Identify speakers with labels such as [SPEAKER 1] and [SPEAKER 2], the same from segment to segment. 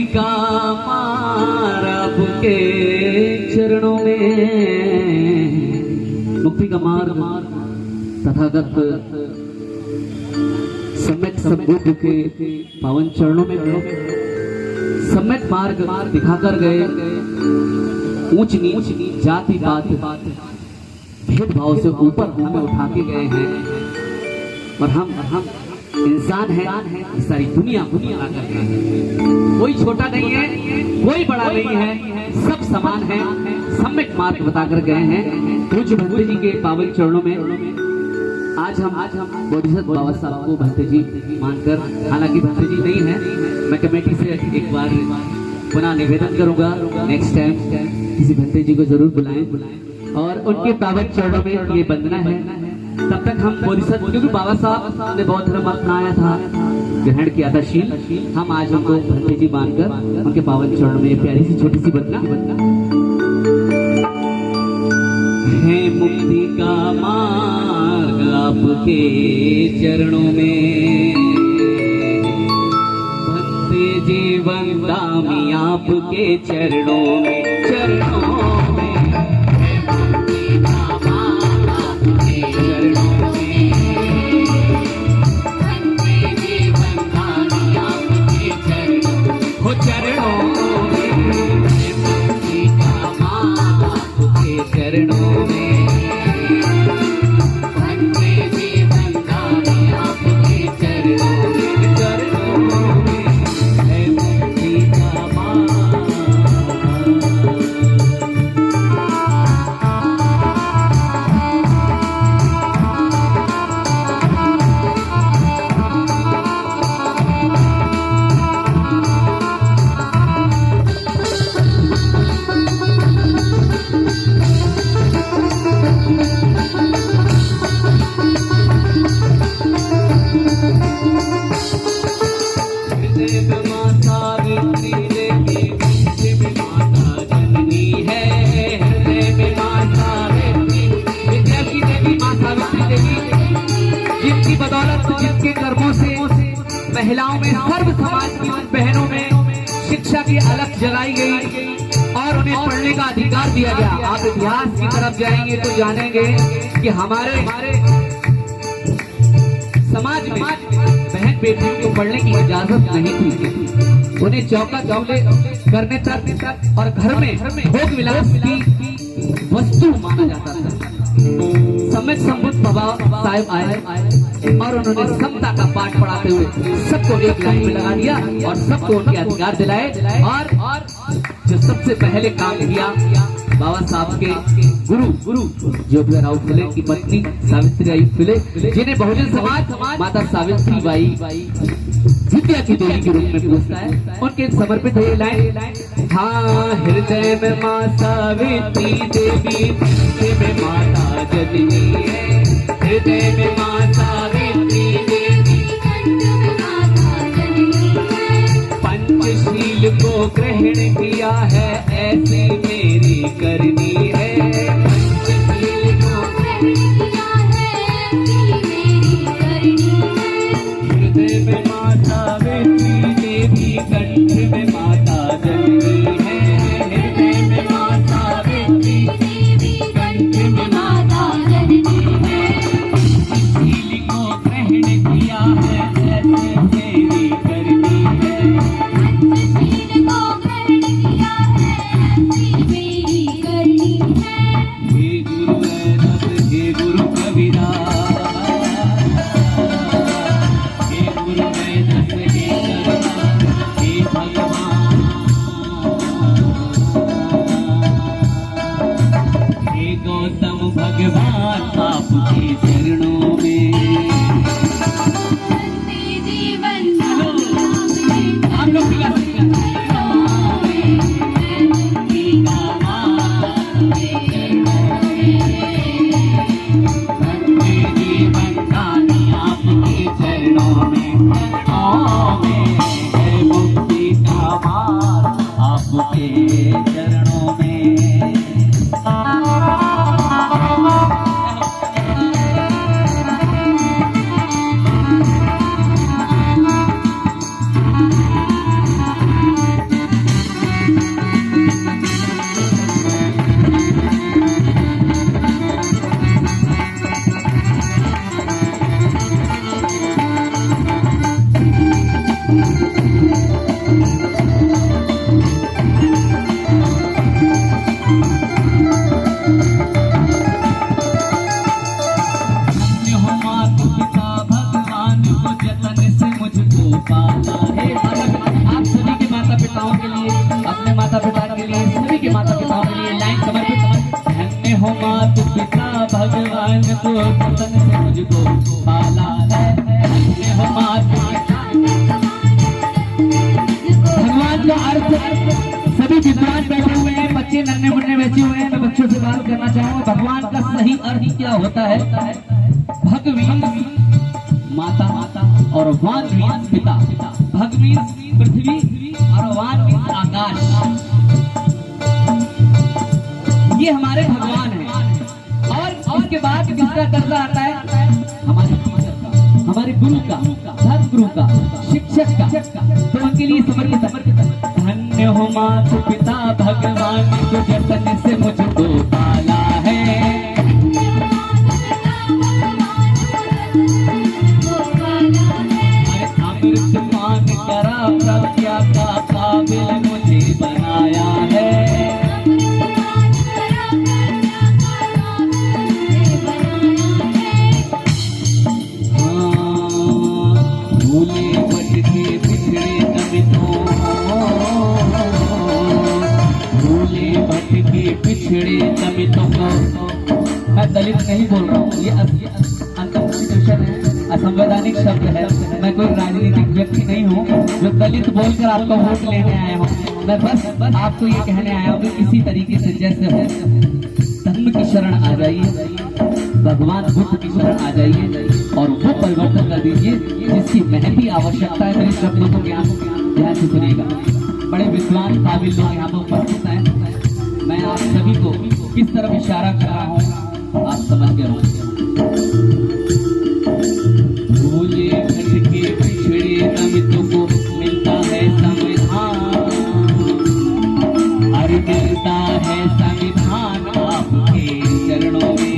[SPEAKER 1] का मार्ग के चरणों में, मुक्ति का मार्ग तथागत सम्यक सद्बुद्ध के पावन चरणों में सम्यक मार्ग दिखाकर गए। ऊंच नीच जाति पात भेदभाव से ऊपर हमें उठा के गए हैं और हम इंसान है, सारी दुनिया बुला कर गए हैं। कोई छोटा नहीं है, कोई बड़ा नहीं है, सब समान है, सम्यक मार्ग बताकर गए हैं। पूज्य भंते जी के पावन चरणों में आज हम बोधिसत्व बाबा साहब को भंते जी मानकर, हालांकि भंते जी नहीं है, मैं कमेटी से एक बार पुनः निवेदन करूंगा, नेक्स्ट टाइम किसी भंते जी को जरूर बुलाएं और उनके पावन चरणों में ये वंदना है। तब तक हम बोधिसत्व, क्योंकि बाबा साहब ने बौद्ध धर्म अपनाया था, ग्रहण किया था शील, हम आज उनको भंते जी मानकर उनके पावन चरणों में प्यारी सी छोटी सी वंदना है। मुक्ति का मार्ग आपके चरणों में, भक्ति जीवन दामी आपके चरणों में, चरणों में। चरणों में जिनके कर्मों से महिलाओं में, सर्व समाज की बहनों में शिक्षा की अलख जलाई गई और उन्हें पढ़ने का अधिकार दिया गया। आप इतिहास की तरफ जाएंगे तो जानेंगे कि हमारे समाज में बहन बेटियों को पढ़ने की इजाजत नहीं थी। उन्हें चौका चौले करने तक और घर में भोग विलास की वस्तु माना जाता था। सम्यक संबुद्ध बाबा साहब आए और उन्होंने समता का पाठ पढ़ाते हुए सबको एक लाइन में लगा दिया और सबको उनके अधिकार दिलाए। और जो सबसे पहले काम किया बाबा साहब के गुरु ज्योतिराव फुले की पत्नी सावित्रीबाई फुले, जिन्हें बहुजन समाज माता सावित्री बाई विद्या की देवी के रूप में पूछता है, उनके समर्पित है ये लाइन। हाँ, हृदय में माँ सावित्री देवी, हृदय में माता जननी है, हृदय में माँ सावित्री देवी, पंचशील को ग्रहण किया है, ऐसी मेरी करनी है। पंचशील को ग्रहण किया है, ऐसी मेरी करनी है। हृदय में माँ सावित्री देवी, कंठ में माता जननी है, हृदय में माँ सावित्री देवी, कंठ में माता जननी है। पंचशील को ग्रहण किया है, ऐसी मेरी करनी है। पंचशील को ग्रहण किया है, ऐसी मेरी करनी है। भगवान को वतन से मुझको पाला है। भगवान का अर्थ सभी विद्वान बैठे हुए हैं, बच्चे नन्हे मुन्ने बैठे हुए हैं, मैं बच्चों से बात करना चाहूंगा। भगवान का सही अर्थ क्या होता है? भगवी माता और वान मीन्स पिता। भग मीन्स पृथ्वी और वान मीन्स आकाश। ये हमारे भगवान हैं। और उसके बाद किसका दर्जा आता है? हमारे टीचर का, हमारे गुरु का, धर्म गुरु का, शिक्षक का। तो उनके लिए समर्पित। धन्य हो माता पिता भगवान को जतन से मुझको पाला है। अमृत पान करा प्रज्ञा का काबिल मुझे बनाया है। भूले भटके पिछड़े दमितों, भूले भटके पिछड़े दमितों को। मैं दलित नहीं बोल रहा हूँ, ये अनकॉन्स्टिट्यूशन है, असंवैधानिक शब्द है। मैं कोई राजनीतिक व्यक्ति नहीं हूँ जो दलित बोलकर आपको वोट लेने आया हूँ। मैं बस आपको ये कहने आया हूँ कि इसी तरीके से जैसे हो धर्म की शरण आ जाइए, भगवान बुद्ध की शरण आ जाइए और वो परिवर्तन कर दीजिए जिसकी महती आवश्यकता है। मेरे शब्दों को ध्यान से सुनिएगा। बड़े विद्वान काबिल लोग यहाँ पर उपस्थित हैं। मैं आप सभी को किस तरफ इशारा कर रहा हूँ आप समझ गए होंगे। भूले भटके पिछड़े दमितों को मिलता है संविधान, अरे मिलता है संविधान आपके चरणों में।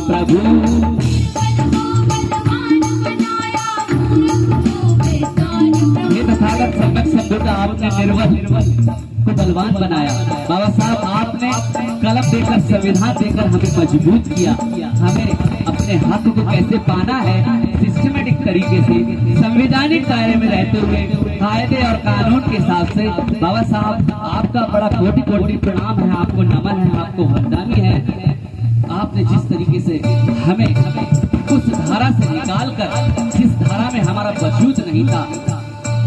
[SPEAKER 1] प्रभु ये तथागत सम्यक संबुद्ध आपने निर्बल को बलवान बनाया। बाबा साहब आपने कलम देकर संविधान देकर हमें मजबूत किया। हमें अपने हक को कैसे पाना है सिस्टमेटिक तरीके से संवैधानिक दायरे में रहते हुए कायदे और कानून के हिसाब से। बाबा साहब आपका बड़ा कोटि कोटि प्रणाम है, आपको नमन है, आपको वंदनी है। आपने जिस तरीके से हमें उस धारा से निकाल कर, जिस धारा में हमारा वजूद नहीं था,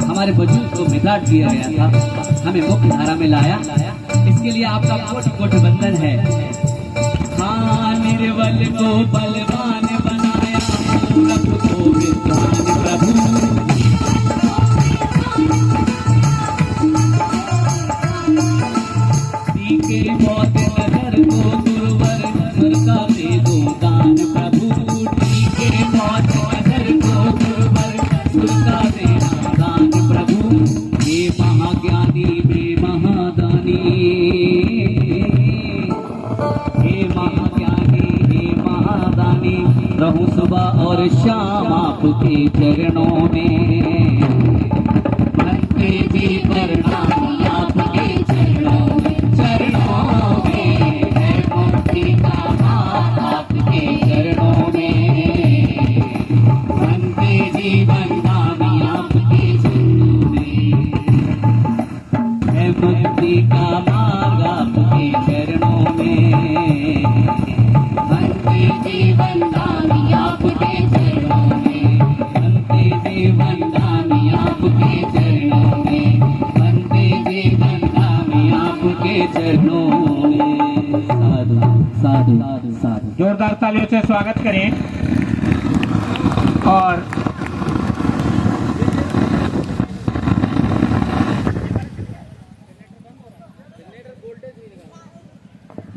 [SPEAKER 1] हमारे वजूद को मिटा दिया गया था, हमें मुख्य धारा में लाया। इसके लिए आपका कोटि कोटि वंदन है। हाँ निर्बल को बलवान बनाया, मूर्ख को विद्वान प्रभु। के मौत नगर को गुरुवर का दे दो दान प्रभु। के मौत नगर को गुरुवर का दे दान प्रभु। हे महाज्ञानी हे महादानी, हे महाज्ञानी हे महादानी, रहूं सुबह और शाम आपके चरणों में। भक्ति भी करना आपके चरणों में, चरणों में है मुक्ति का मार्ग आपके चरणों में। वंदे जीवन दानी आपके चरणों में है मुक्ति का मार्ग आपके चरणों में। वंदे जीवन दानी आपके चरणों में, वंदे जीवन दानी आपके चरणों में, वंदे जीवन दानी आपके चरणों में। साधु साधु साधु।
[SPEAKER 2] जोरदार तालियों से स्वागत करें। और